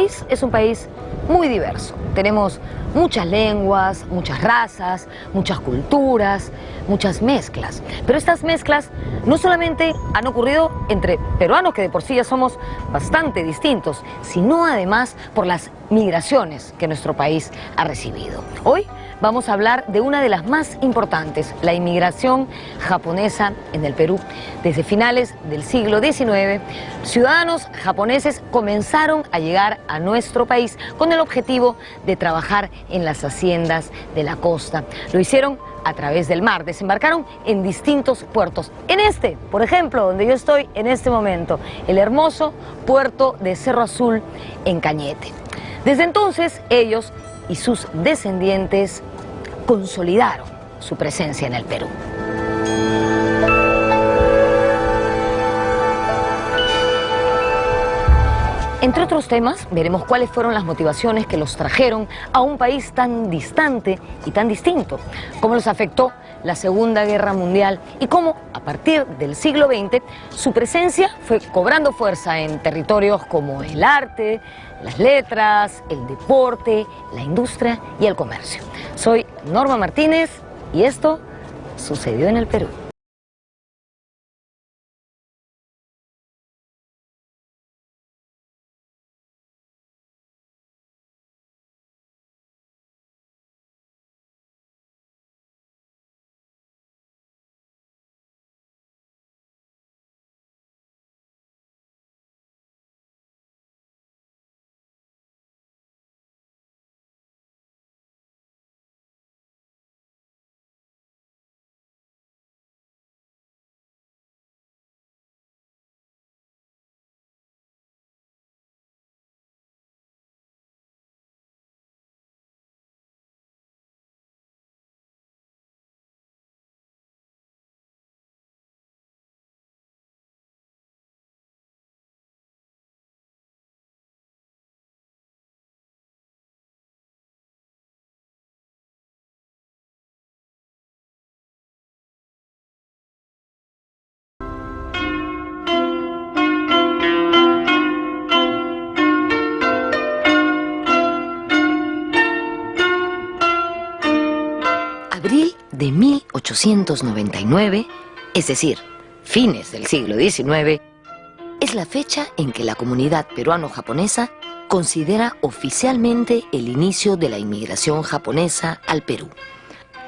país es un país muy diverso. Tenemos muchas lenguas, muchas razas, muchas culturas, muchas mezclas. Pero estas mezclas no solamente han ocurrido entre peruanos, que de por sí ya somos bastante distintos, sino además por las migraciones que nuestro país ha recibido. Hoy vamos a hablar de una de las más importantes, la inmigración japonesa en el Perú. Desde finales del siglo XIX, ciudadanos japoneses comenzaron a llegar a nuestro país con el objetivo de trabajar en las haciendas de la costa. Lo hicieron a través del mar, desembarcaron en distintos puertos. En este, por ejemplo, donde yo estoy en este momento, el hermoso puerto de Cerro Azul en Cañete. Desde entonces, ellos y sus descendientes consolidaron su presencia en el Perú. Entre otros temas, veremos cuáles fueron las motivaciones que los trajeron a un país tan distante y tan distinto, cómo los afectó la Segunda Guerra Mundial y cómo, a partir del siglo XX, su presencia fue cobrando fuerza en territorios como el arte, las letras, el deporte, la industria y el comercio. Soy Norma Martínez y esto sucedió en el Perú. Abril de 1899, es decir, fines del siglo XIX, es la fecha en que la comunidad peruano-japonesa considera oficialmente el inicio de la inmigración japonesa al Perú.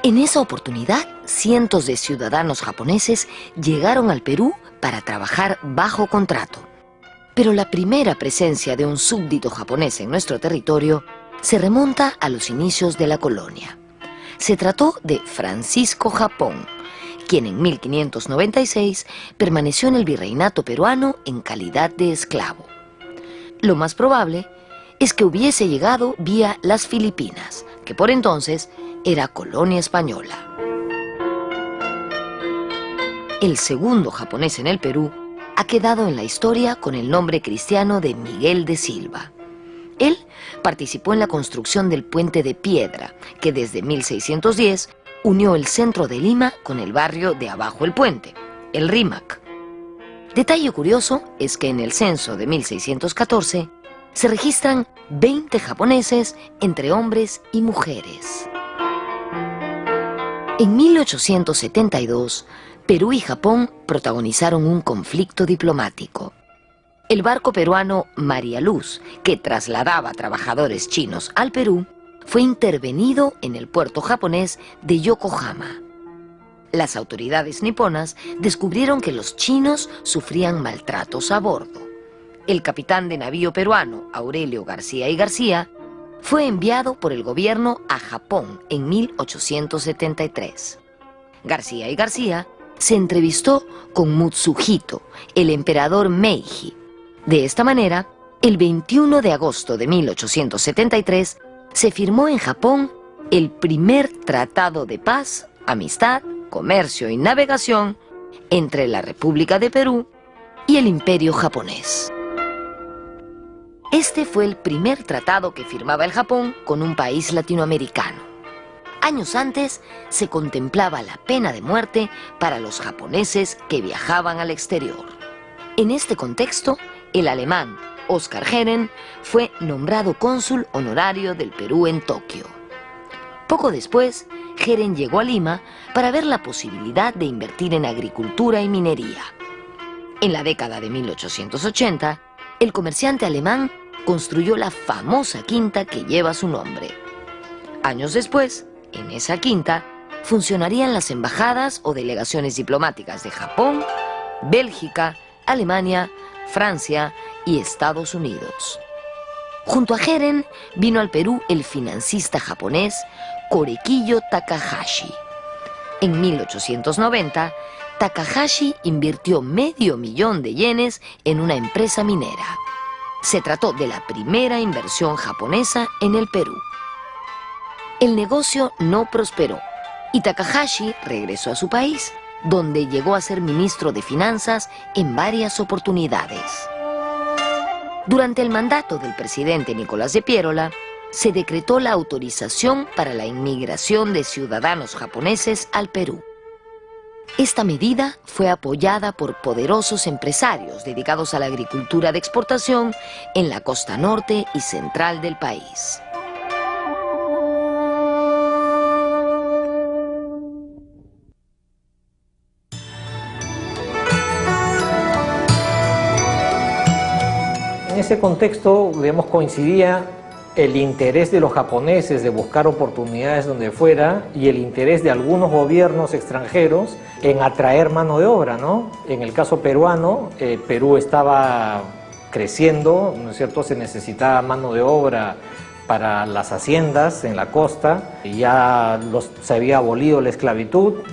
En esa oportunidad, cientos de ciudadanos japoneses llegaron al Perú para trabajar bajo contrato. Pero la primera presencia de un súbdito japonés en nuestro territorio se remonta a los inicios de la colonia. Se trató de Francisco Japón, quien en 1596 permaneció en el virreinato peruano en calidad de esclavo. Lo más probable es que hubiese llegado vía las Filipinas, que por entonces era colonia española. El segundo japonés en el Perú ha quedado en la historia con el nombre cristiano de Miguel de Silva. Él participó en la construcción del puente de piedra, que desde 1610 unió el centro de Lima con el barrio de abajo el puente, el Rímac. Detalle curioso es que en el censo de 1614 se registran 20 japoneses entre hombres y mujeres. En 1872, Perú y Japón protagonizaron un conflicto diplomático. El barco peruano María Luz, que trasladaba trabajadores chinos al Perú, fue intervenido en el puerto japonés de Yokohama. Las autoridades niponas descubrieron que los chinos sufrían maltratos a bordo. El capitán de navío peruano, Aurelio García y García, fue enviado por el gobierno a Japón en 1873. García y García se entrevistó con Mutsuhito, el emperador Meiji. De esta manera, el 21 de agosto de 1873 se firmó en Japón el primer tratado de paz, amistad, comercio y navegación entre la República de Perú y el Imperio japonés. Este fue el primer tratado que firmaba el Japón con un país latinoamericano. Años antes se contemplaba la pena de muerte para los japoneses que viajaban al exterior. En este contexto, el alemán Óscar Geren, fue nombrado cónsul honorario del Perú en Tokio. Poco después, Geren llegó a Lima para ver la posibilidad de invertir en agricultura y minería. En la década de 1880, el comerciante alemán construyó la famosa quinta que lleva su nombre. Años después, en esa quinta, funcionarían las embajadas o delegaciones diplomáticas de Japón, Bélgica, Alemania, Francia y Estados Unidos. Junto a Geren vino al Perú el financista japonés Korekiyo Takahashi. En 1890, Takahashi invirtió $500,000 de yenes en una empresa minera. Se trató de la primera inversión japonesa en el Perú. El negocio no prosperó y Takahashi regresó a su país, donde llegó a ser ministro de Finanzas en varias oportunidades. Durante el mandato del presidente Nicolás de Piérola, se decretó la autorización para la inmigración de ciudadanos japoneses al Perú. Esta medida fue apoyada por poderosos empresarios dedicados a la agricultura de exportación en la costa norte y central del país. En ese contexto, digamos, coincidía el interés de los japoneses de buscar oportunidades donde fuera y el interés de algunos gobiernos extranjeros en atraer mano de obra, ¿no? En el caso peruano, Perú estaba creciendo, ¿no es cierto? Se necesitaba mano de obra para las haciendas en la costa, ya se había abolido la esclavitud,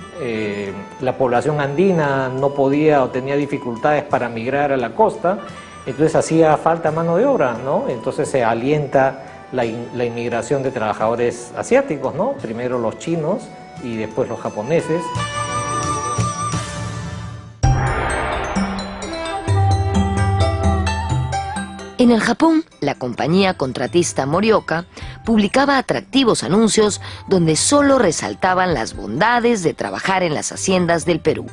la población andina no podía o tenía dificultades para migrar a la costa, entonces hacía falta mano de obra, ¿no? Entonces se alienta la inmigración de trabajadores asiáticos, ¿no? Primero los chinos y después los japoneses. En el Japón, la compañía contratista Morioka publicaba atractivos anuncios donde solo resaltaban las bondades de trabajar en las haciendas del Perú.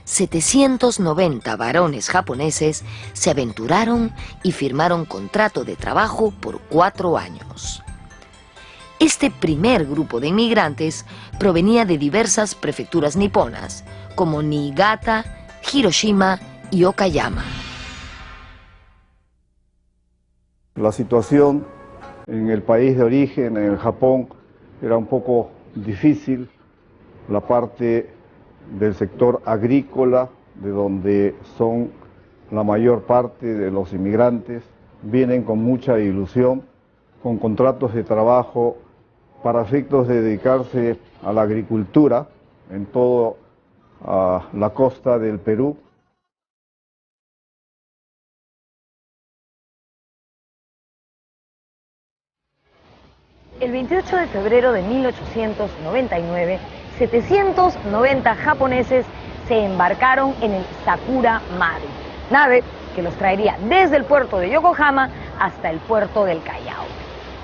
790 varones japoneses se aventuraron y firmaron contrato de trabajo por 4 años. Este primer grupo de inmigrantes provenía de diversas prefecturas niponas, como Niigata, Hiroshima y Okayama. La situación en el país de origen, en el Japón, era un poco difícil. La parte del sector agrícola, de donde son la mayor parte de los inmigrantes, vienen con mucha ilusión, con contratos de trabajo para efectos de dedicarse a la agricultura en toda la costa del Perú. El 28 de febrero de 1899, 790 japoneses se embarcaron en el Sakura Maru, nave que los traería desde el puerto de Yokohama hasta el puerto del Callao.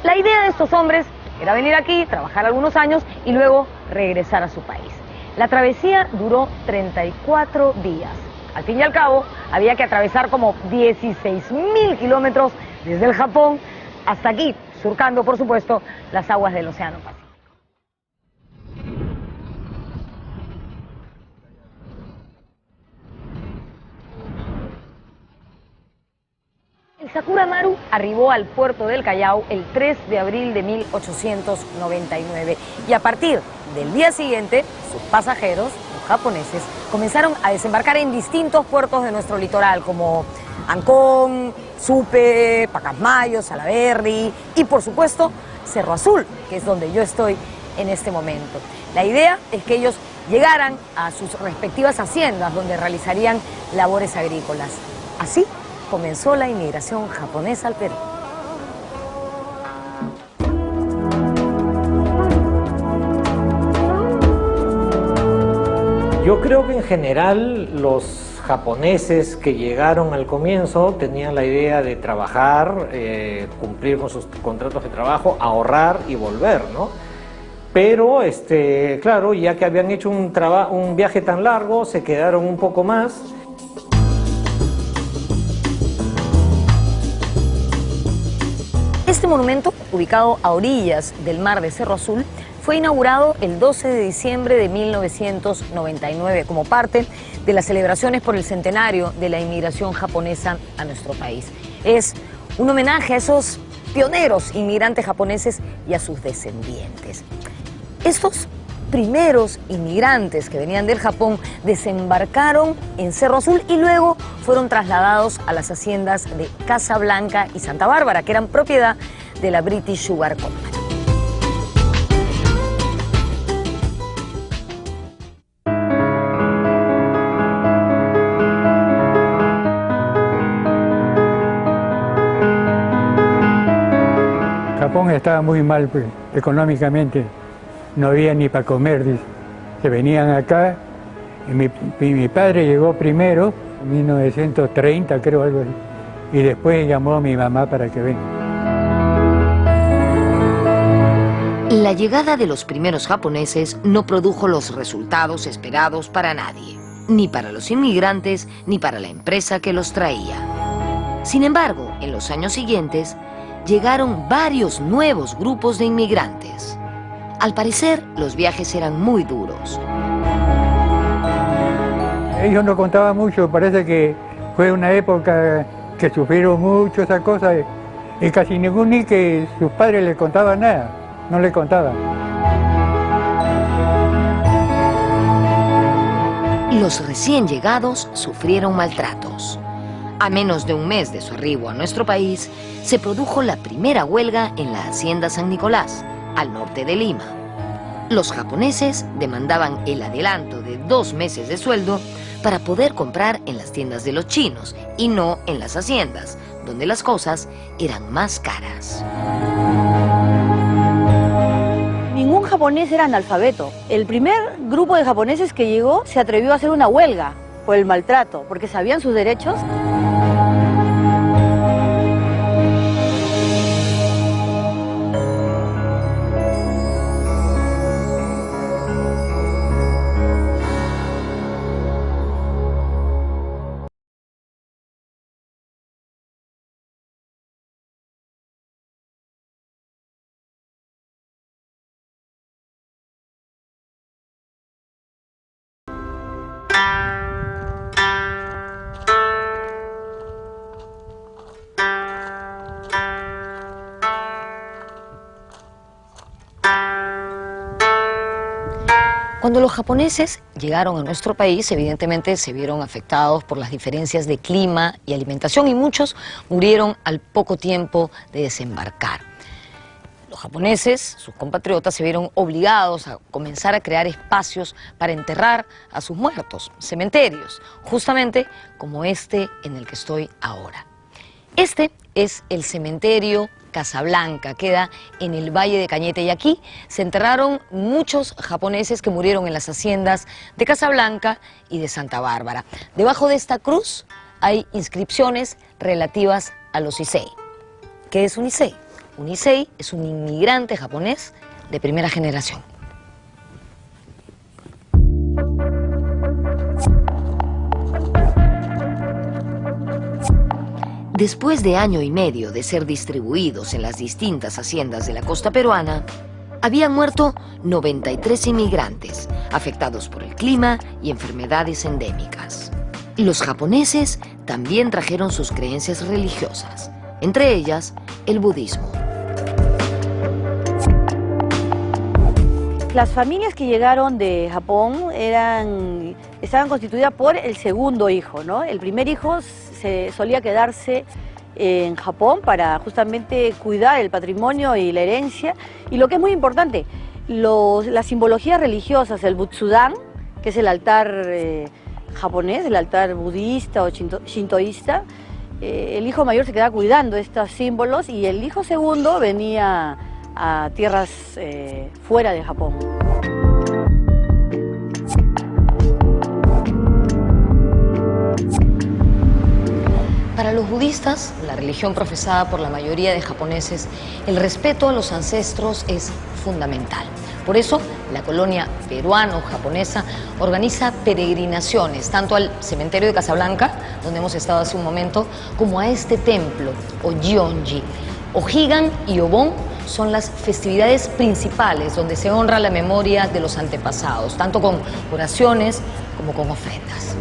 La idea de estos hombres era venir aquí, trabajar algunos años y luego regresar a su país. La travesía duró 34 días. Al fin y al cabo, había que atravesar como 16.000 kilómetros desde el Japón hasta aquí, surcando, por supuesto, las aguas del Océano Pacífico. El Sakura Maru arribó al puerto del Callao el 3 de abril de 1899 y a partir del día siguiente, sus pasajeros, los japoneses, comenzaron a desembarcar en distintos puertos de nuestro litoral, como Ancón, Supe, Pacasmayo, Salaberry y, por supuesto, Cerro Azul, que es donde yo estoy en este momento. La idea es que ellos llegaran a sus respectivas haciendas donde realizarían labores agrícolas. Así comenzó la inmigración japonesa al Perú. Yo creo que en general los japoneses que llegaron al comienzo tenían la idea de trabajar, cumplir con sus contratos de trabajo, ahorrar y volver, ¿no? Pero, claro, ya que habían hecho un viaje tan largo, se quedaron un poco más. monumento, ubicado a orillas del mar de Cerro Azul, fue inaugurado el 12 de diciembre de 1999 como parte de las celebraciones por el centenario de la inmigración japonesa a nuestro país. Es un homenaje a esos pioneros inmigrantes japoneses y a sus descendientes. Estos primeros inmigrantes que venían del Japón desembarcaron en Cerro Azul y luego fueron trasladados a las haciendas de Casablanca y Santa Bárbara, que eran propiedad de la British Sugar Company. Japón estaba muy mal pues, económicamente, no había ni para comer, dice. Se venían acá y mi padre llegó primero, en 1930 creo, algo así, y después llamó a mi mamá para que venga. La llegada de los primeros japoneses no produjo los resultados esperados para nadie, ni para los inmigrantes ni para la empresa que los traía. Sin embargo, en los años siguientes, llegaron varios nuevos grupos de inmigrantes. Al parecer, los viajes eran muy duros. Ellos no contaban mucho, parece que fue una época que sufrieron mucho esas cosas y casi ninguno ni que sus padres les contaban nada, no le contaban. Los recién llegados sufrieron maltratos. A menos de un mes de su arribo a nuestro país, se produjo la primera huelga en la Hacienda San Nicolás, al norte de Lima. Los japoneses demandaban el adelanto de 2 meses de sueldo para poder comprar en las tiendas de los chinos y no en las haciendas, donde las cosas eran más caras. Ningún japonés era analfabeto. El primer grupo de japoneses que llegó se atrevió a hacer una huelga por el maltrato, porque sabían sus derechos. Cuando los japoneses llegaron a nuestro país, evidentemente se vieron afectados por las diferencias de clima y alimentación y muchos murieron al poco tiempo de desembarcar. Los japoneses, sus compatriotas, se vieron obligados a comenzar a crear espacios para enterrar a sus muertos, cementerios, justamente como este en el que estoy ahora. Este es el cementerio Casablanca, queda en el Valle de Cañete y aquí se enterraron muchos japoneses que murieron en las haciendas de Casablanca y de Santa Bárbara. Debajo de esta cruz hay inscripciones relativas a los Issei. ¿Qué es un Issei? Un Issei es un inmigrante japonés de primera generación. Después de año y medio de ser distribuidos en las distintas haciendas de la costa peruana, habían muerto 93 inmigrantes afectados por el clima y enfermedades endémicas. Los japoneses también trajeron sus creencias religiosas, entre ellas el budismo. Las familias que llegaron de Japón estaban constituidas por el segundo hijo, ¿no? El primer hijo se solía quedarse en Japón para justamente cuidar el patrimonio y la herencia. Y lo que es muy importante, las simbologías religiosas, el Butsudan, que es el altar japonés, el altar budista o shintoísta, el hijo mayor se quedaba cuidando estos símbolos y el hijo segundo venía a tierras fuera de Japón. Para los budistas, la religión profesada por la mayoría de japoneses, el respeto a los ancestros es fundamental. Por eso, la colonia peruano-japonesa organiza peregrinaciones, tanto al cementerio de Casablanca, donde hemos estado hace un momento, como a este templo, o Gionji. O'Higan y Obon son las festividades principales donde se honra la memoria de los antepasados, tanto con oraciones como con ofrendas.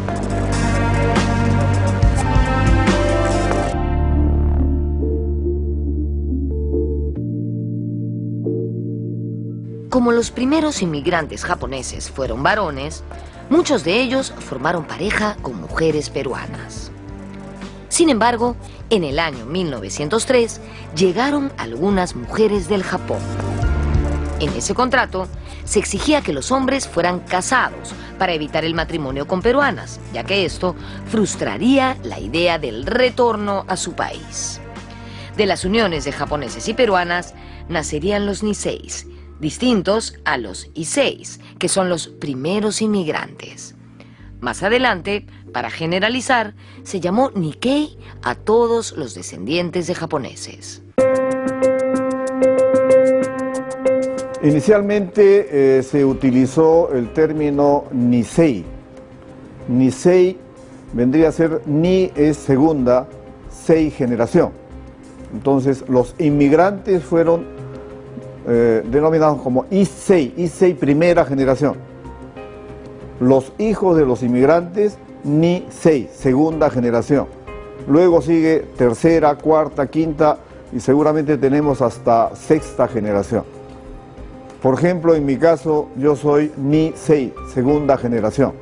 Como los primeros inmigrantes japoneses fueron varones, muchos de ellos formaron pareja con mujeres peruanas. Sin embargo, en el año 1903 llegaron algunas mujeres del Japón. En ese contrato se exigía que los hombres fueran casados para evitar el matrimonio con peruanas, ya que esto frustraría la idea del retorno a su país. De las uniones de japoneses y peruanas nacerían los Niseis, distintos a los Iseis, que son los primeros inmigrantes. Más adelante, para generalizar, se llamó Nikkei a todos los descendientes de japoneses. Inicialmente se utilizó el término Nisei. Nisei vendría a ser Ni es segunda, Sei generación. Entonces los inmigrantes fueron denominados como Issei, Issei primera generación. Los hijos de los inmigrantes, Nisei, segunda generación. Luego sigue tercera, cuarta, quinta y seguramente tenemos hasta sexta generación. Por ejemplo, en mi caso, yo soy Nisei, segunda generación.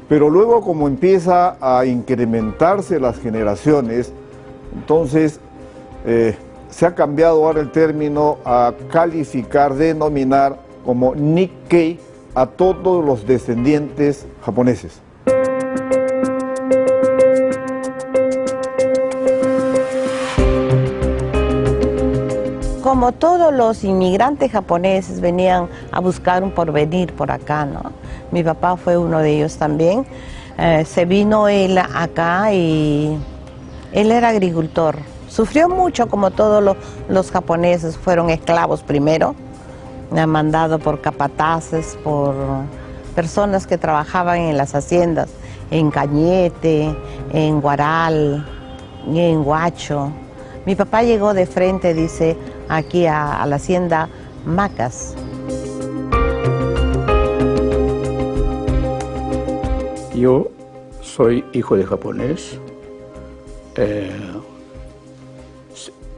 Pero luego, como empieza a incrementarse las generaciones, entonces se ha cambiado ahora el término a calificar, denominar como Nikkei a todos los descendientes japoneses. Como todos los inmigrantes japoneses venían a buscar un porvenir por acá, ¿no? Mi papá fue uno de ellos también. Se vino él acá y él era agricultor. Sufrió mucho como todos los japoneses, fueron esclavos primero, mandado por capataces, por personas que trabajaban en las haciendas, en Cañete, en Guaral, en Huacho. Mi papá llegó de frente, dice, aquí a la hacienda Macas. Yo soy hijo de japonés.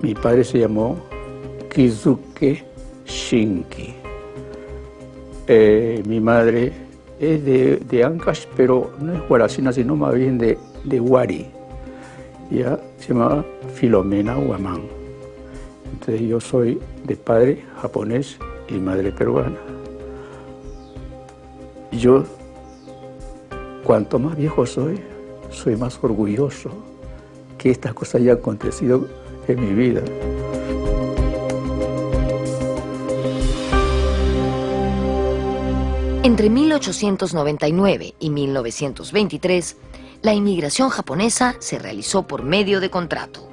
Mi padre se llamó Kizuke Shinki. Mi madre es de Ancash, pero no es guaracina, sino más bien de Huari. Ya se llamaba Filomena Guamán. Entonces yo soy de padre japonés y madre peruana. Yo, cuanto más viejo soy más orgulloso que estas cosas hayan acontecido en mi vida. Entre 1899 y 1923, la inmigración japonesa se realizó por medio de contrato.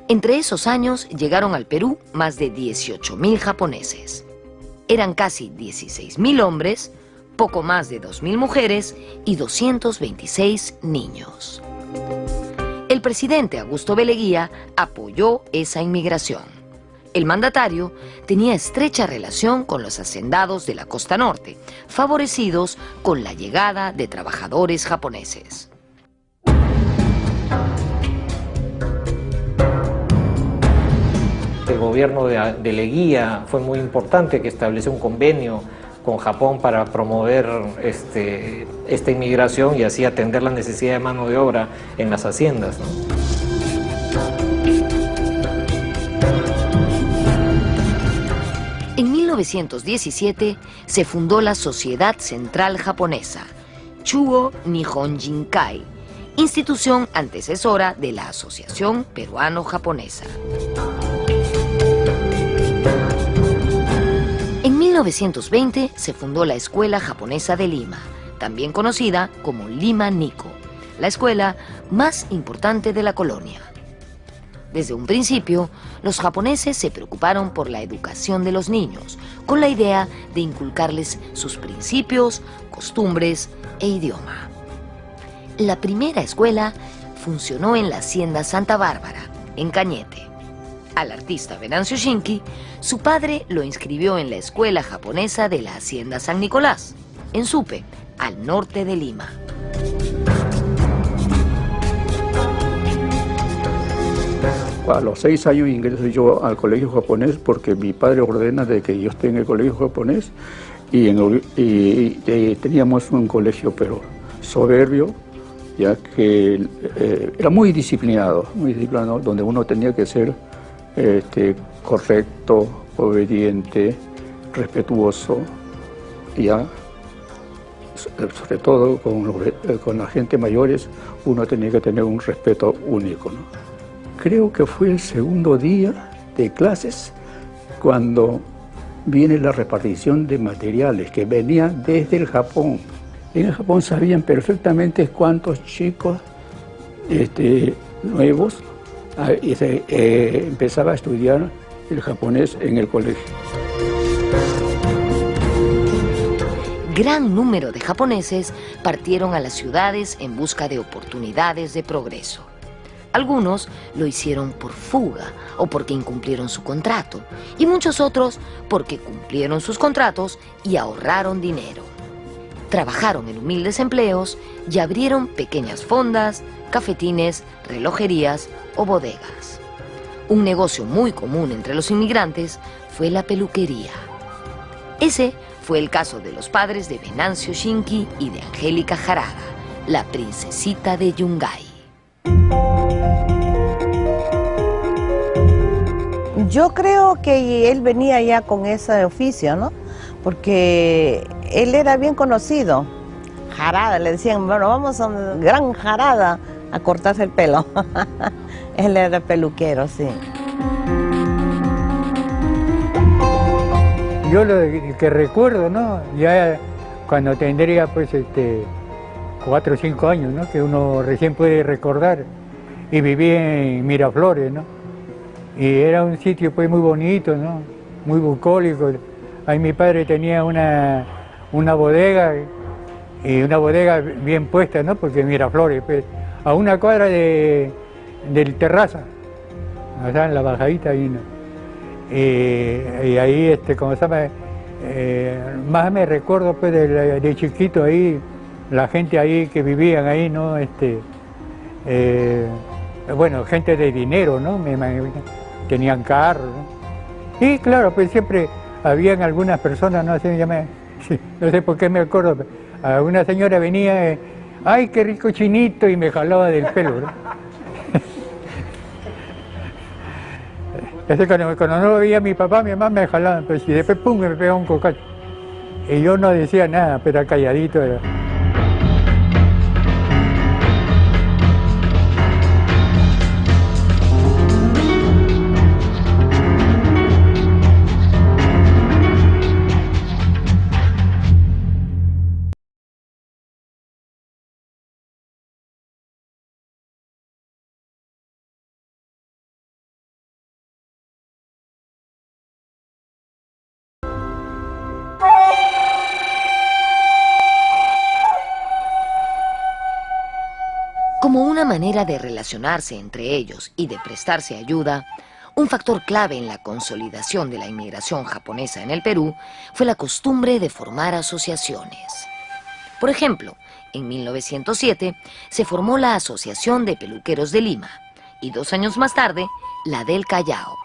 Entre esos años llegaron al Perú más de 18.000 japoneses. Eran casi 16.000 hombres, poco más de 2.000 mujeres y 226 niños. El presidente Augusto B. Leguía apoyó esa inmigración. El mandatario tenía estrecha relación con los hacendados de la costa norte, favorecidos con la llegada de trabajadores japoneses. El gobierno de Leguía fue muy importante, que estableció un convenio con Japón para promover esta inmigración y así atender la necesidad de mano de obra en las haciendas, ¿no? En 1917 se fundó la Sociedad Central Japonesa, Chugo Nihon Jinkai, institución antecesora de la Asociación Peruano-Japonesa. En 1920 se fundó la Escuela Japonesa de Lima, también conocida como Lima Nikko, la escuela más importante de la colonia. Desde un principio, los japoneses se preocuparon por la educación de los niños, con la idea de inculcarles sus principios, costumbres e idioma. La primera escuela funcionó en la hacienda Santa Bárbara, en Cañete. Al artista Venancio Shinki, su padre lo inscribió en la escuela japonesa de la Hacienda San Nicolás, en Supe, al norte de Lima. A los 6 años ingreso yo al colegio japonés porque mi padre ordena de que yo esté en el colegio japonés y teníamos un colegio pero soberbio, ya que era muy disciplinado, donde uno tenía que ser correcto, obediente, respetuoso, ya sobre todo con la gente mayores uno tenía que tener un respeto único, ¿no? Creo que fue el segundo día de clases cuando viene la repartición de materiales que venían desde el Japón. En el Japón sabían perfectamente cuántos chicos nuevos empezaba a estudiar el japonés en el colegio. Gran número de japoneses partieron a las ciudades en busca de oportunidades de progreso. Algunos lo hicieron por fuga o porque incumplieron su contrato, y muchos otros porque cumplieron sus contratos y ahorraron dinero. Trabajaron en humildes empleos y abrieron pequeñas fondas, cafetines, relojerías o bodegas. Un negocio muy común entre los inmigrantes fue la peluquería. Ese fue el caso de los padres de Venancio Shinki y de Angélica Harada, la princesita de Yungay. Yo creo que él venía ya con ese oficio, ¿no? Porque él era bien conocido. Harada, le decían, bueno, vamos a un gran Harada a cortarse el pelo. Él era peluquero, sí. Yo lo que recuerdo, ¿no? Ya cuando tendría pues 4 o 5 años, ¿no? Que uno recién puede recordar, y viví en Miraflores, ¿no? Y era un sitio pues muy bonito, ¿no? Muy bucólico. Ahí mi padre tenía una bodega, y una bodega bien puesta, ¿no? Porque Miraflores, pues, a una cuadra del Terraza, o sea, en la bajadita ahí, ¿no? Y ahí, ¿cómo se llama? Más me recuerdo pues de chiquito ahí, la gente ahí que vivían ahí, ¿no? Bueno, gente de dinero, ¿no? Me imagino, tenían carros, ¿no? Y claro, pues siempre habían algunas personas, no sé, no sé por qué me acuerdo, una señora venía, ¡ay, qué rico chinito! Y me jalaba del pelo, ¿no? Cuando no veía a mi papá, mi mamá me jalaba, pues, y después ¡pum! Me pegaba un cocacho. Y yo no decía nada, pero era calladito. Era. Como una manera de relacionarse entre ellos y de prestarse ayuda, un factor clave en la consolidación de la inmigración japonesa en el Perú fue la costumbre de formar asociaciones. Por ejemplo, en 1907 se formó la Asociación de Peluqueros de Lima y 2 años más tarde la del Callao.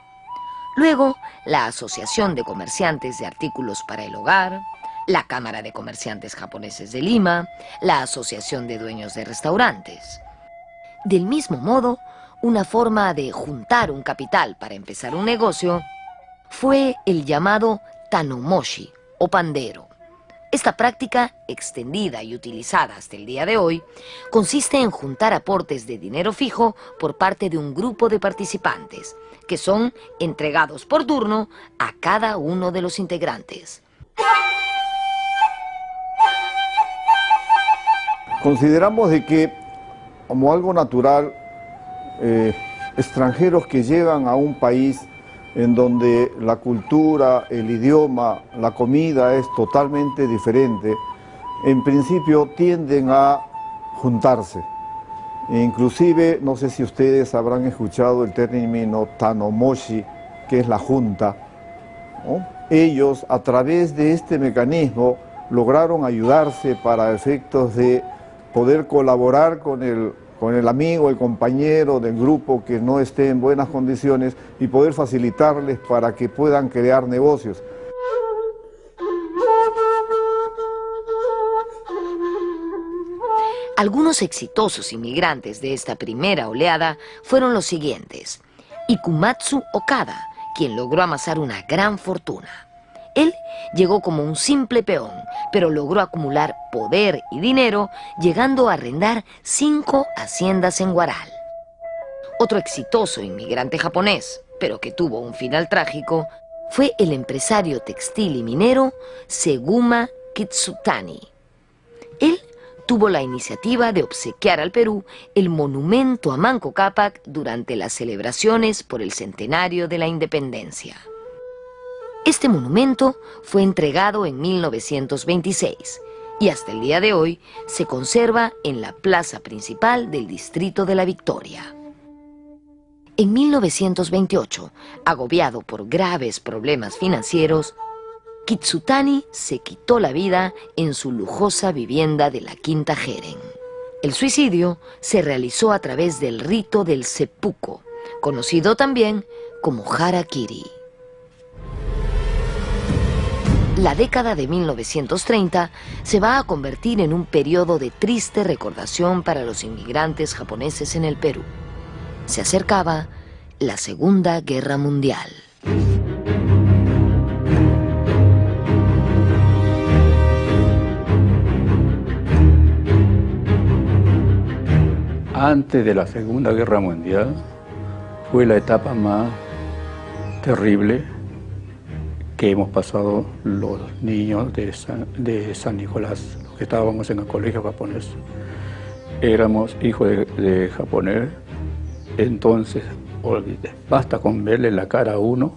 Luego, la Asociación de Comerciantes de Artículos para el Hogar, la Cámara de Comerciantes Japoneses de Lima, la Asociación de Dueños de Restaurantes. Del mismo modo, una forma de juntar un capital para empezar un negocio fue el llamado tanomoshi o pandero. Esta práctica, extendida y utilizada hasta el día de hoy, consiste en juntar aportes de dinero fijo por parte de un grupo de participantes, que son entregados por turno a cada uno de los integrantes. Consideramos de que como algo natural, extranjeros que llegan a un país en donde la cultura, el idioma, la comida es totalmente diferente, en principio tienden a juntarse. E inclusive, no sé si ustedes habrán escuchado el término Tanomoshi, que es la junta, ¿no? Ellos, a través de este mecanismo, lograron ayudarse para efectos de poder colaborar con el amigo, el compañero del grupo que no esté en buenas condiciones y poder facilitarles para que puedan crear negocios. Algunos exitosos inmigrantes de esta primera oleada fueron los siguientes. Ikumatsu Okada, quien logró amasar una gran fortuna. Él llegó como un simple peón, pero logró acumular poder y dinero, llegando a arrendar 5 haciendas en Huaral. Otro exitoso inmigrante japonés, pero que tuvo un final trágico, fue el empresario textil y minero Seguma Kitsutani. Él tuvo la iniciativa de obsequiar al Perú el monumento a Manco Cápac durante las celebraciones por el centenario de la independencia. Este monumento fue entregado en 1926 y hasta el día de hoy se conserva en la plaza principal del distrito de La Victoria. En 1928, agobiado por graves problemas financieros, Kitsutani se quitó la vida en su lujosa vivienda de la Quinta Jeren. El suicidio se realizó a través del rito del seppuku, conocido también como harakiri. La década de 1930 se va a convertir en un periodo de triste recordación para los inmigrantes japoneses en el Perú. Se acercaba la Segunda Guerra Mundial. Antes de la Segunda Guerra Mundial fue la etapa más terrible que hemos pasado los niños de San Nicolás, los que estábamos en el colegio japonés. Éramos hijos de japonés, entonces basta con verle la cara a uno,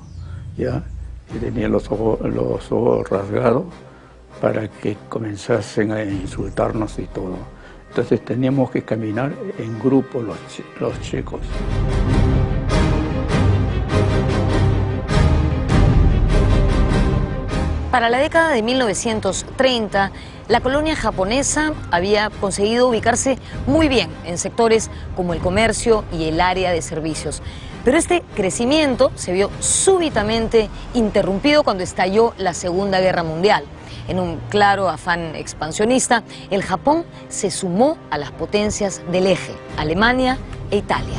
ya, que tenía los ojos rasgados, para que comenzasen a insultarnos y todo. Entonces teníamos que caminar en grupo los chicos. Para la década de 1930, la colonia japonesa había conseguido ubicarse muy bien en sectores como el comercio y el área de servicios. Pero este crecimiento se vio súbitamente interrumpido cuando estalló la Segunda Guerra Mundial. En un claro afán expansionista, el Japón se sumó a las potencias del eje, Alemania e Italia.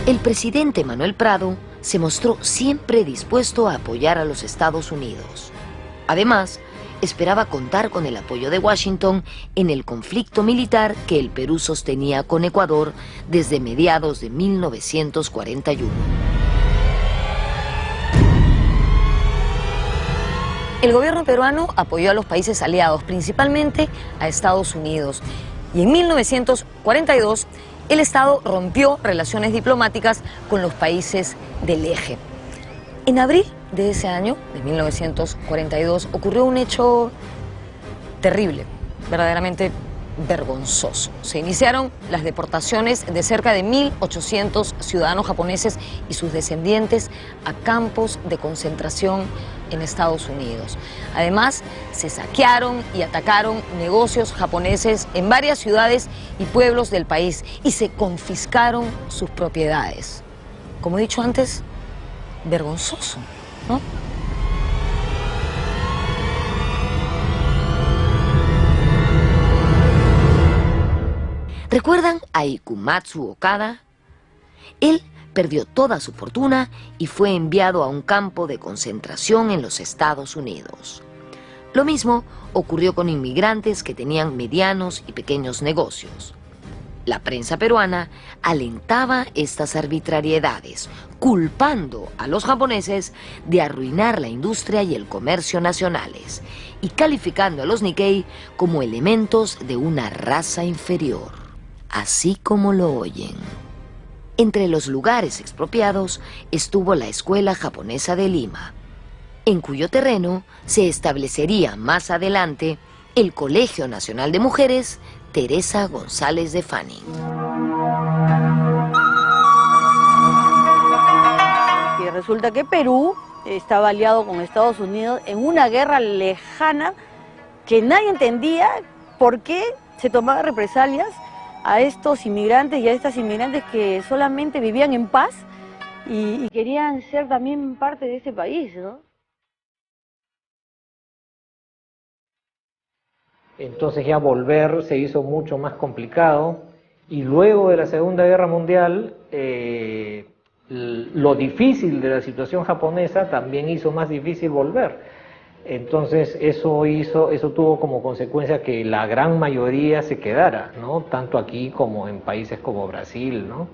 El presidente Manuel Prado se mostró siempre dispuesto a apoyar a los Estados Unidos. Además, esperaba contar con el apoyo de Washington en el conflicto militar que el Perú sostenía con Ecuador desde mediados de 1941. El gobierno peruano apoyó a los países aliados, principalmente a Estados Unidos. Y en 1942, el Estado rompió relaciones diplomáticas con los países del eje. En abril de ese año, de 1942, ocurrió un hecho terrible, verdaderamente vergonzoso. Se iniciaron las deportaciones de cerca de 1.800 ciudadanos japoneses y sus descendientes a campos de concentración en Estados Unidos. Además, se saquearon y atacaron negocios japoneses en varias ciudades y pueblos del país y se confiscaron sus propiedades. Como he dicho antes, vergonzoso, ¿no? ¿Recuerdan a Ikumatsu Okada? Él perdió toda su fortuna y fue enviado a un campo de concentración en los Estados Unidos. Lo mismo ocurrió con inmigrantes que tenían medianos y pequeños negocios. La prensa peruana alentaba estas arbitrariedades, culpando a los japoneses de arruinar la industria y el comercio nacionales y calificando a los Nikkei como elementos de una raza inferior, así como lo oyen. Entre los lugares expropiados estuvo la Escuela Japonesa de Lima. en cuyo terreno se establecería más adelante el Colegio Nacional de Mujeres Teresa González de Fanning. Y resulta que Perú estaba aliado con Estados Unidos en una guerra lejana que nadie entendía por qué se tomaban represalias a estos inmigrantes y a estas inmigrantes que solamente vivían en paz y querían ser también parte de ese país, ¿no? Entonces ya volver se hizo mucho más complicado y luego de la Segunda Guerra Mundial lo difícil de la situación japonesa también hizo más difícil volver. Entonces eso tuvo como consecuencia que la gran mayoría se quedara, ¿no? Tanto aquí como en países como Brasil, ¿no?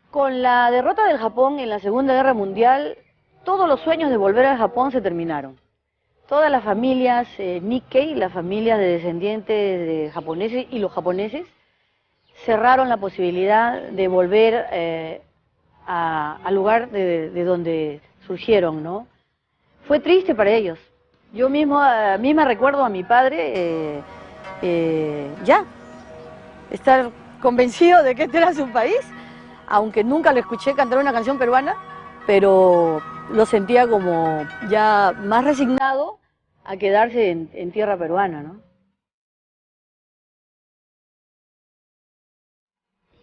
Con la derrota del Japón en la Segunda Guerra Mundial, todos los sueños de volver al Japón se terminaron. Todas las familias Nikkei, las familias de descendientes de japoneses y los japoneses, cerraron la posibilidad de volver al lugar de donde surgieron, ¿no? Fue triste para ellos. Yo misma recuerdo a mi padre ya estar convencido de que este era su país, aunque nunca lo escuché cantar una canción peruana, pero lo sentía como ya más resignado a quedarse en tierra peruana, ¿no?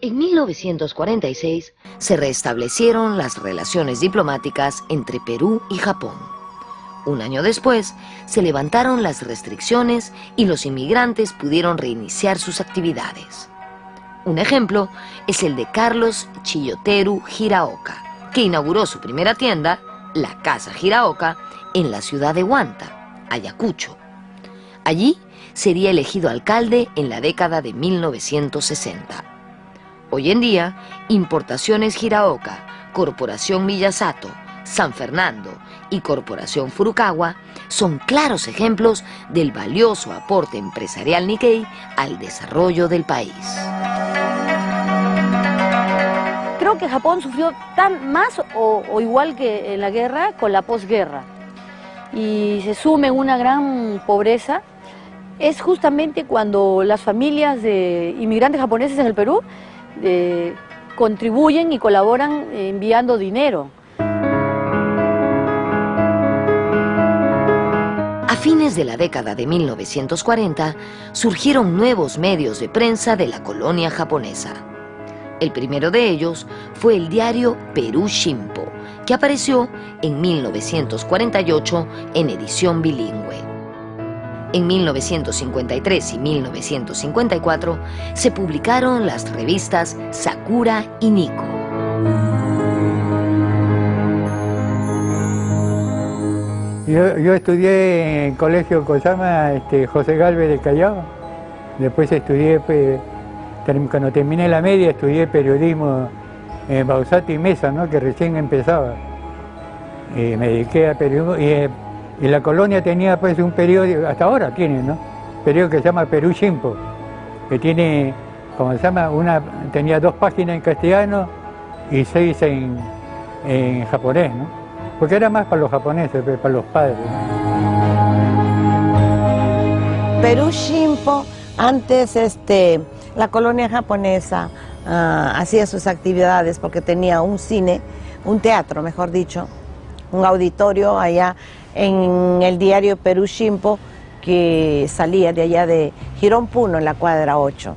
En 1946 se restablecieron las relaciones diplomáticas entre Perú y Japón. Un año después, se levantaron las restricciones y los inmigrantes pudieron reiniciar sus actividades. Un ejemplo es el de Carlos Chiyoteru Hiraoka, que inauguró su primera tienda, la Casa Hiraoka, en la ciudad de Huanta, Ayacucho. Allí sería elegido alcalde en la década de 1960. Hoy en día, Importaciones Hiraoka, Corporación Miyasato, San Fernando y Corporación Furukawa son claros ejemplos del valioso aporte empresarial Nikkei al desarrollo del país. Creo que Japón sufrió tan más o igual que en la guerra con la posguerra y se sume en una gran pobreza. Es justamente cuando las familias de inmigrantes japoneses en el Perú contribuyen y colaboran enviando dinero. A fines de la década de 1940 surgieron nuevos medios de prensa de la colonia japonesa. El primero de ellos fue el diario Perú Shimpo, que apareció en 1948 en edición bilingüe. En 1953 y 1954 se publicaron las revistas Sakura y Nikko. Yo estudié en el colegio Cosama, José Galvez de Callao. Después estudié, cuando terminé la media, estudié periodismo en Bausati y Mesa, ¿no? Que recién empezaba. Y me dediqué a periodismo. Y la colonia tenía pues un periódico, hasta ahora tiene, ¿no? Un periódico que se llama Perú Shimpo, que tiene, como se llama, tenía 2 páginas en castellano y 6 en japonés, ¿no? Porque era más para los japoneses, para los padres, ¿no? Perú Shimpo, antes la colonia japonesa hacía sus actividades porque tenía un cine, un teatro, mejor dicho, un auditorio allá en el diario Perú Shimpo, que salía de allá de Girón Puno, en la cuadra 8.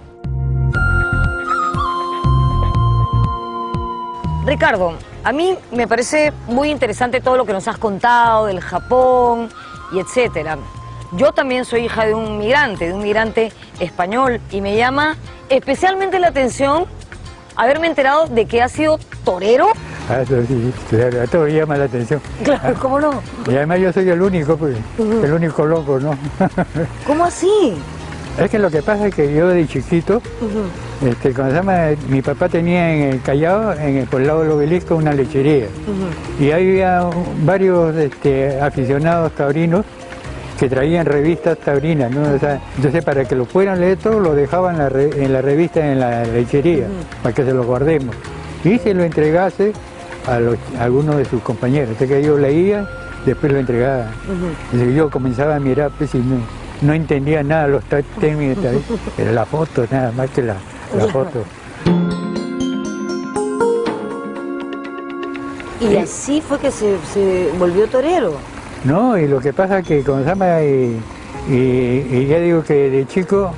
Ricardo, a mí me parece muy interesante todo lo que nos has contado del Japón y etcétera. Yo también soy hija de un migrante español, y me llama especialmente la atención haberme enterado de que has sido torero. Ah, eso sí, claro, a todos llama la atención. Claro, ¿cómo no? Y además yo soy el único, pues, el único loco, ¿no? ¿Cómo así? Es que lo que pasa es que yo de chiquito, cuando se llama, mi papá tenía en el Callao, por el lado del obelisco, una lechería. Y había varios aficionados taurinos que traían revistas taurinas, ¿no? O sea, entonces para que lo puedan leer todo, lo dejaban en la revista en la lechería, para que se lo guardemos. Y se lo entregase a algunos de sus compañeros. Entonces que yo leía, después lo entregaba. Entonces yo comenzaba a mirar, pues, y no entendía nada los términos, pero la foto, nada más que la foto. Y así fue que se volvió torero. No, y lo que pasa es que cuando se llama, y ya digo que de chico,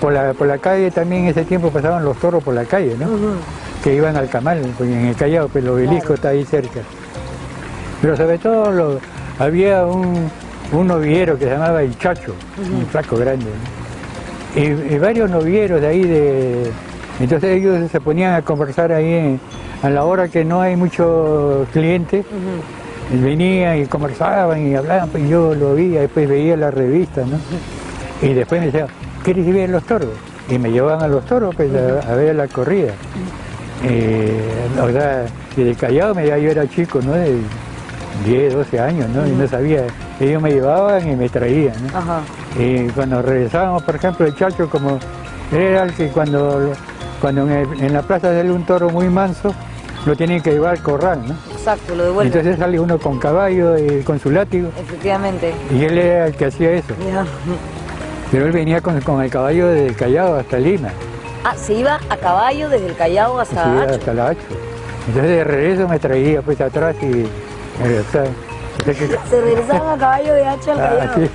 por la calle también en ese tiempo pasaban los toros por la calle, ¿no? Que iban al Camal, porque en el Callao, pues el obelisco está ahí cerca. Pero sobre todo había un novillero que se llamaba El Chacho, un flaco grande, ¿no? Y varios novilleros de ahí, entonces ellos se ponían a conversar ahí a la hora que no hay muchos clientes. Venían y conversaban y hablaban, pues yo lo oía, después veía la revista, ¿no? Y después me decían, ¿quieres ir a ver los toros? Y me llevaban a los toros, pues, a ver la corrida. O sea, desde el Callao yo era chico, ¿no? De 10, 12 años, ¿no? Y no sabía, ellos me llevaban y me traían, ¿no? Y cuando regresábamos, por ejemplo, el Chacho, como era el que cuando en la plaza sale un toro muy manso, lo tienen que llevar al corral, ¿no? Exacto, lo devuelven. Entonces sale uno con caballo y con su látigo. Efectivamente. Y él era el que hacía eso. Ya. Pero él venía con el caballo desde el Callao hasta Lima. Ah, se iba a caballo desde el Callao hasta Sí, Hacho. hasta la Hacho. Entonces de regreso me traía pues atrás y regresaba. Se regresaba a caballo de Hacho al Callao. Sí.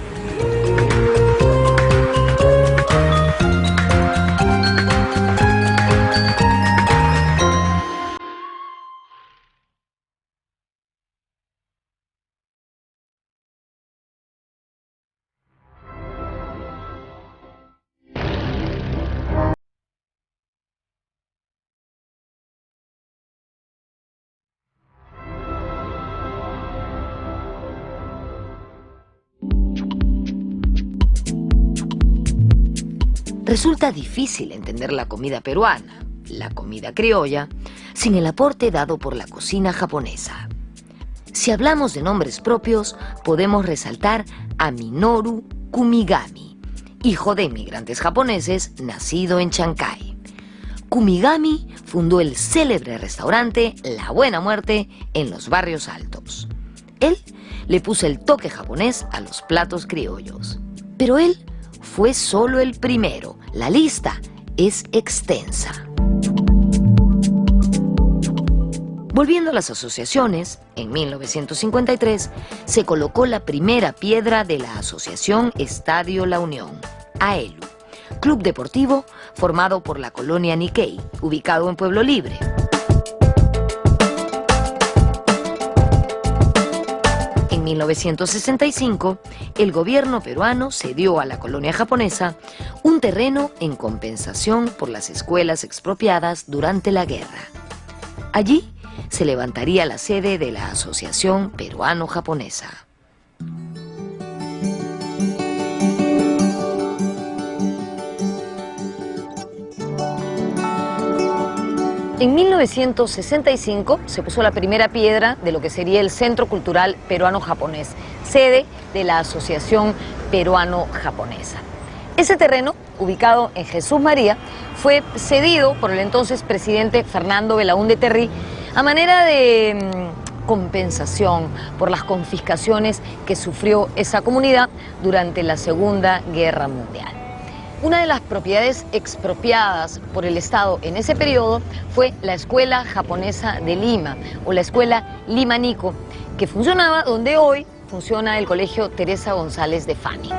Resulta difícil entender la comida peruana, la comida criolla, sin el aporte dado por la cocina japonesa. Si hablamos de nombres propios, podemos resaltar a Minoru Kumigami, hijo de inmigrantes japoneses nacido en Chancay. Kumigami fundó el célebre restaurante La Buena Muerte en los Barrios Altos. Él le puso el toque japonés a los platos criollos. Pero él fue solo el primero. La lista es extensa. Volviendo a las asociaciones, en 1953 se colocó la primera piedra de la Asociación Estadio La Unión, AELU, club deportivo formado por la colonia Nikkei, ubicado en Pueblo Libre. En 1965, el gobierno peruano cedió a la colonia japonesa un terreno en compensación por las escuelas expropiadas durante la guerra. Allí se levantaría la sede de la Asociación Peruano-Japonesa. En 1965 se puso la primera piedra de lo que sería el Centro Cultural Peruano-Japonés, sede de la Asociación Peruano-Japonesa. Ese terreno, ubicado en Jesús María, fue cedido por el entonces presidente Fernando Belaúnde Terry a manera de compensación por las confiscaciones que sufrió esa comunidad durante la Segunda Guerra Mundial. Una de las propiedades expropiadas por el Estado en ese periodo fue la Escuela Japonesa de Lima, o la Escuela Lima Nico, que funcionaba donde hoy funciona el Colegio Teresa González de Fani.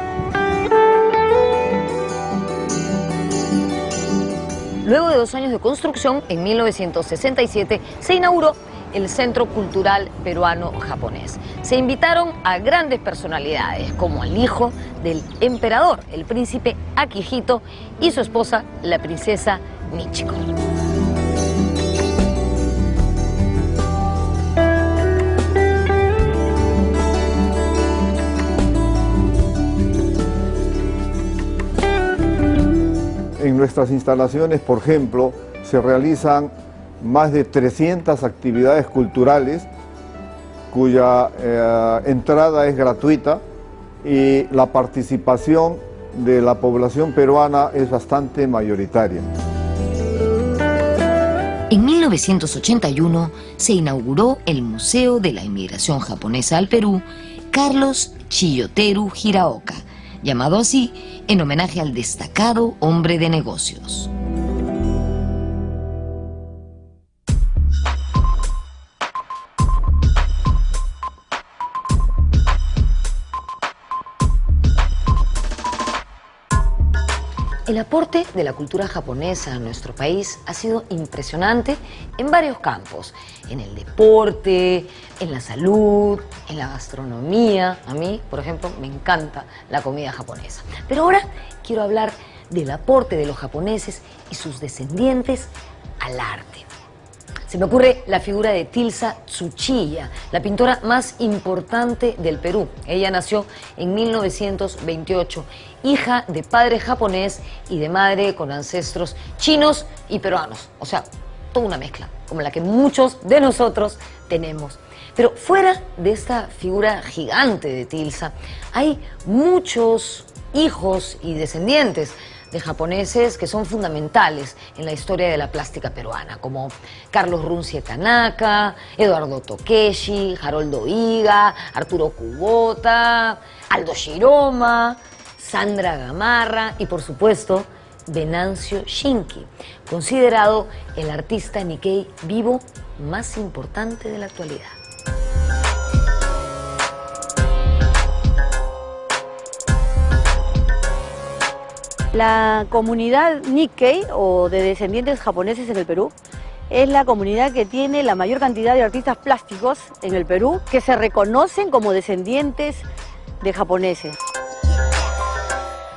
Luego de 2 años de construcción, en 1967 se inauguró el Centro Cultural Peruano-Japonés. Se invitaron a grandes personalidades, como al hijo del emperador, el príncipe Akihito, y su esposa, la princesa Michiko. En nuestras instalaciones, por ejemplo, se realizan más de 300 actividades culturales cuya entrada es gratuita y la participación de la población peruana es bastante mayoritaria. En 1981 se inauguró el Museo de la Inmigración Japonesa al Perú, Carlos Chiyoteru Hiraoka, llamado así en homenaje al destacado hombre de negocios. El aporte de la cultura japonesa a nuestro país ha sido impresionante en varios campos, en el deporte, en la salud, en la gastronomía. A mí, por ejemplo, me encanta la comida japonesa. Pero ahora quiero hablar del aporte de los japoneses y sus descendientes al arte. Se me ocurre la figura de Tilsa Tsuchiya, la pintora más importante del Perú. Ella nació en 1928, hija de padre japonés y de madre con ancestros chinos y peruanos. O sea, toda una mezcla, como la que muchos de nosotros tenemos. Pero fuera de esta figura gigante de Tilsa, hay muchos hijos y descendientes de japoneses que son fundamentales en la historia de la plástica peruana, como Carlos Runcie Tanaka, Eduardo Tokeshi, Haroldo Higa, Arturo Kubota, Aldo Shiroma, Sandra Gamarra y, por supuesto, Venancio Shinki, considerado el artista Nikkei vivo más importante de la actualidad. La comunidad Nikkei, o de descendientes japoneses en el Perú, es la comunidad que tiene la mayor cantidad de artistas plásticos en el Perú que se reconocen como descendientes de japoneses.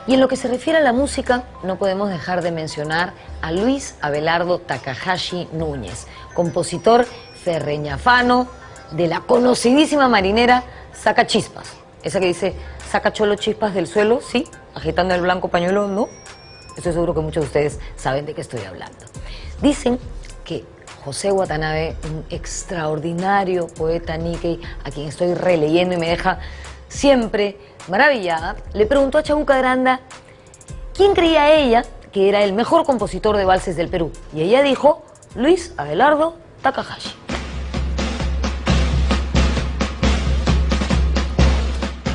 Y en lo que se refiere a la música, no podemos dejar de mencionar a Luis Abelardo Takahashi Núñez, compositor ferreñafano de la conocidísima marinera Saca Chispas. Esa que dice, saca cholo chispas del suelo, sí, agitando el blanco pañuelo, no. Estoy seguro que muchos de ustedes saben de qué estoy hablando. Dicen que José Watanabe, un extraordinario poeta Nikkei, a quien estoy releyendo y me deja siempre maravillada, le preguntó a Chabuca Granda quién creía ella que era el mejor compositor de valses del Perú. Y ella dijo, Luis Abelardo Takahashi.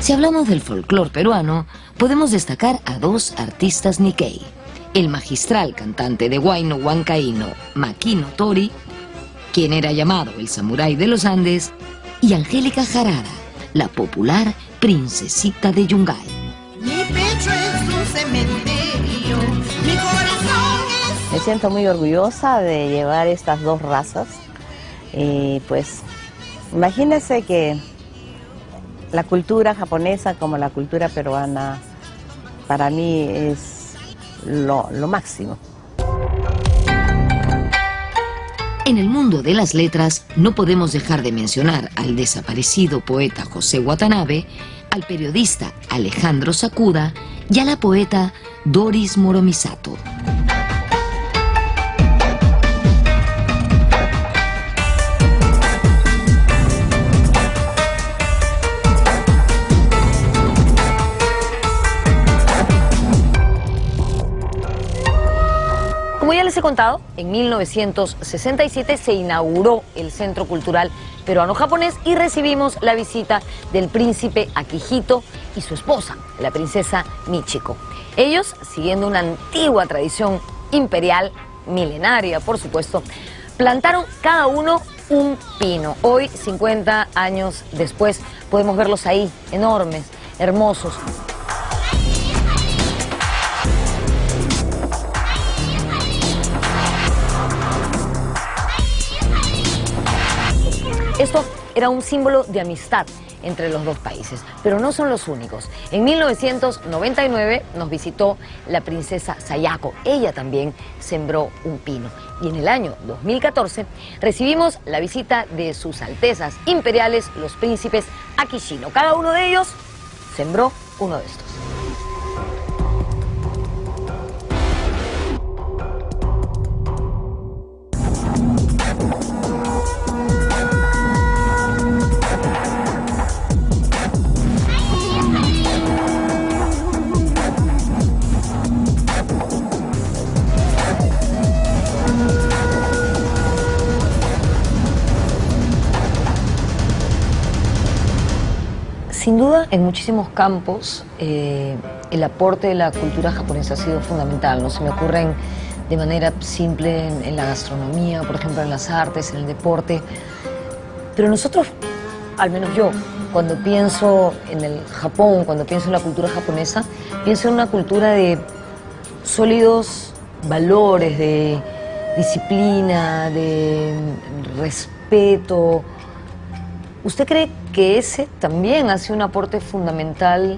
Si hablamos del folclore peruano, podemos destacar a dos artistas Nikkei. El magistral cantante de huayno huancaíno, Makino Tori, quien era llamado el samurái de los Andes, y Angélica Jarara, la popular princesita de Yungay. Mi pecho es un cementerio, mi corazón es... Me siento muy orgullosa de llevar estas dos razas. Y pues, imagínense que la cultura japonesa como la cultura peruana para mí es lo máximo. En el mundo de las letras no podemos dejar de mencionar al desaparecido poeta José Watanabe, al periodista Alejandro Sakuda y a la poeta Doris Moromisato. Como ya les he contado, en 1967 se inauguró el Centro Cultural Peruano-Japonés y recibimos la visita del príncipe Akihito y su esposa, la princesa Michiko. Ellos, siguiendo una antigua tradición imperial, milenaria por supuesto, plantaron cada uno un pino. Hoy, 50 años después, podemos verlos ahí, enormes, hermosos. Esto era un símbolo de amistad entre los dos países, pero no son los únicos. En 1999 nos visitó la princesa Sayako. Ella también sembró un pino. Y en el año 2014 recibimos la visita de sus altezas imperiales, los príncipes Akishino. Cada uno de ellos sembró uno de estos. Sin duda, en muchísimos campos, el aporte de la cultura japonesa ha sido fundamental, ¿no? Se me ocurren de manera simple en la gastronomía, por ejemplo, en las artes, en el deporte. Pero nosotros, al menos yo, cuando pienso en el Japón, cuando pienso en la cultura japonesa, pienso en una cultura de sólidos valores, de disciplina, de respeto. ¿Usted cree que ese también ha sido un aporte fundamental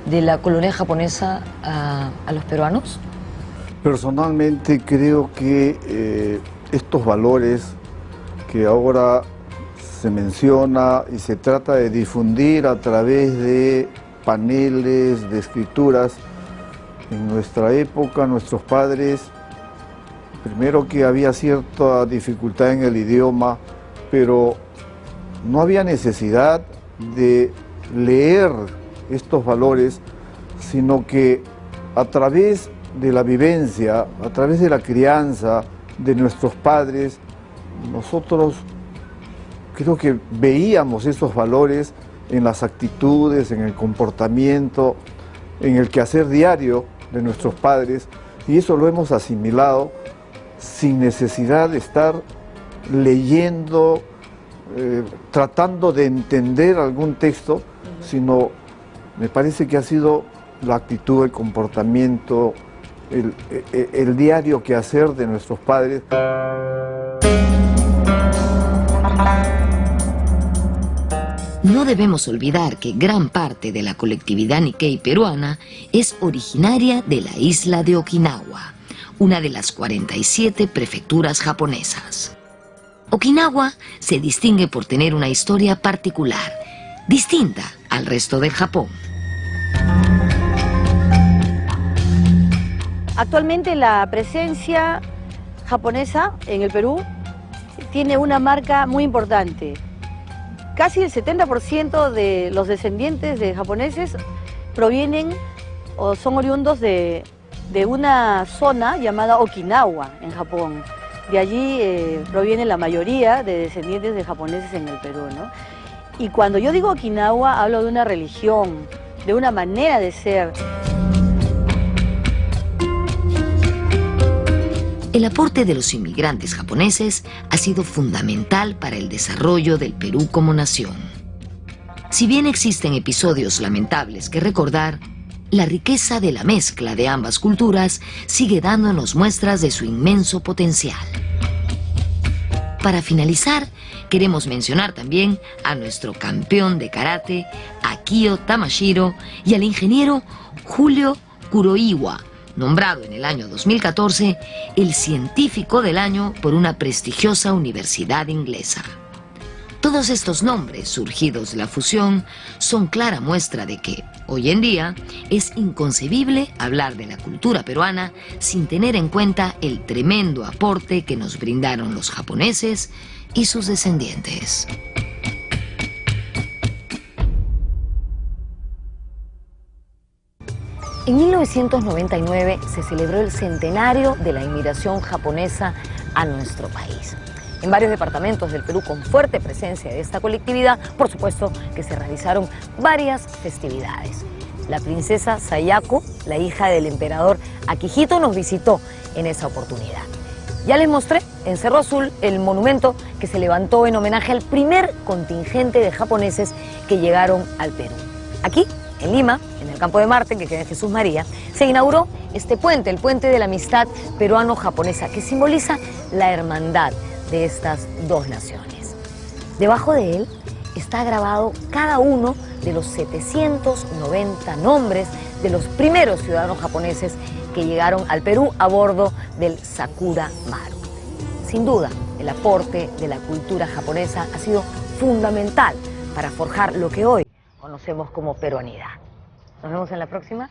de la colonia japonesa a los peruanos? Personalmente creo que estos valores que ahora se menciona y se trata de difundir a través de paneles, de escrituras, en nuestra época, nuestros padres, primero que había cierta dificultad en el idioma, pero no había necesidad de leer estos valores, sino que a través de la vivencia, a través de la crianza de nuestros padres, nosotros creo que veíamos esos valores en las actitudes, en el comportamiento, en el quehacer diario de nuestros padres, y eso lo hemos asimilado sin necesidad de estar leyendo, tratando de entender algún texto, sino me parece que ha sido la actitud, el comportamiento, el diario quehacer de nuestros padres. No debemos olvidar que gran parte de la colectividad Nikkei peruana es originaria de la isla de Okinawa, una de las 47 prefecturas japonesas. Okinawa se distingue por tener una historia particular, distinta al resto del Japón. Actualmente la presencia japonesa en el Perú tiene una marca muy importante. Casi el 70% de los descendientes de japoneses provienen o son oriundos de una zona llamada Okinawa en Japón. De allí proviene la mayoría de descendientes de japoneses en el Perú, ¿no? Y cuando yo digo Okinawa, hablo de una religión, de una manera de ser. El aporte de los inmigrantes japoneses ha sido fundamental para el desarrollo del Perú como nación. Si bien existen episodios lamentables que recordar, la riqueza de la mezcla de ambas culturas sigue dándonos muestras de su inmenso potencial. Para finalizar, queremos mencionar también a nuestro campeón de karate, Akio Tamashiro, y al ingeniero Julio Kuroiwa, nombrado en el año 2014 el científico del año por una prestigiosa universidad inglesa. Todos estos nombres surgidos de la fusión son clara muestra de que, hoy en día, es inconcebible hablar de la cultura peruana sin tener en cuenta el tremendo aporte que nos brindaron los japoneses y sus descendientes. En 1999 se celebró el centenario de la inmigración japonesa a nuestro país. En varios departamentos del Perú con fuerte presencia de esta colectividad, por supuesto que se realizaron varias festividades. La princesa Sayako, la hija del emperador Akihito, nos visitó en esa oportunidad. Ya les mostré en Cerro Azul el monumento que se levantó en homenaje al primer contingente de japoneses que llegaron al Perú. Aquí, en Lima, en el Campo de Marte, que queda en Jesús María, se inauguró este puente, el puente de la amistad peruano-japonesa, que simboliza la hermandad de estas dos naciones. Debajo de él está grabado cada uno de los 790 nombres de los primeros ciudadanos japoneses que llegaron al Perú a bordo del Sakura Maru. Sin duda, el aporte de la cultura japonesa ha sido fundamental para forjar lo que hoy conocemos como peruanidad. Nos vemos en la próxima.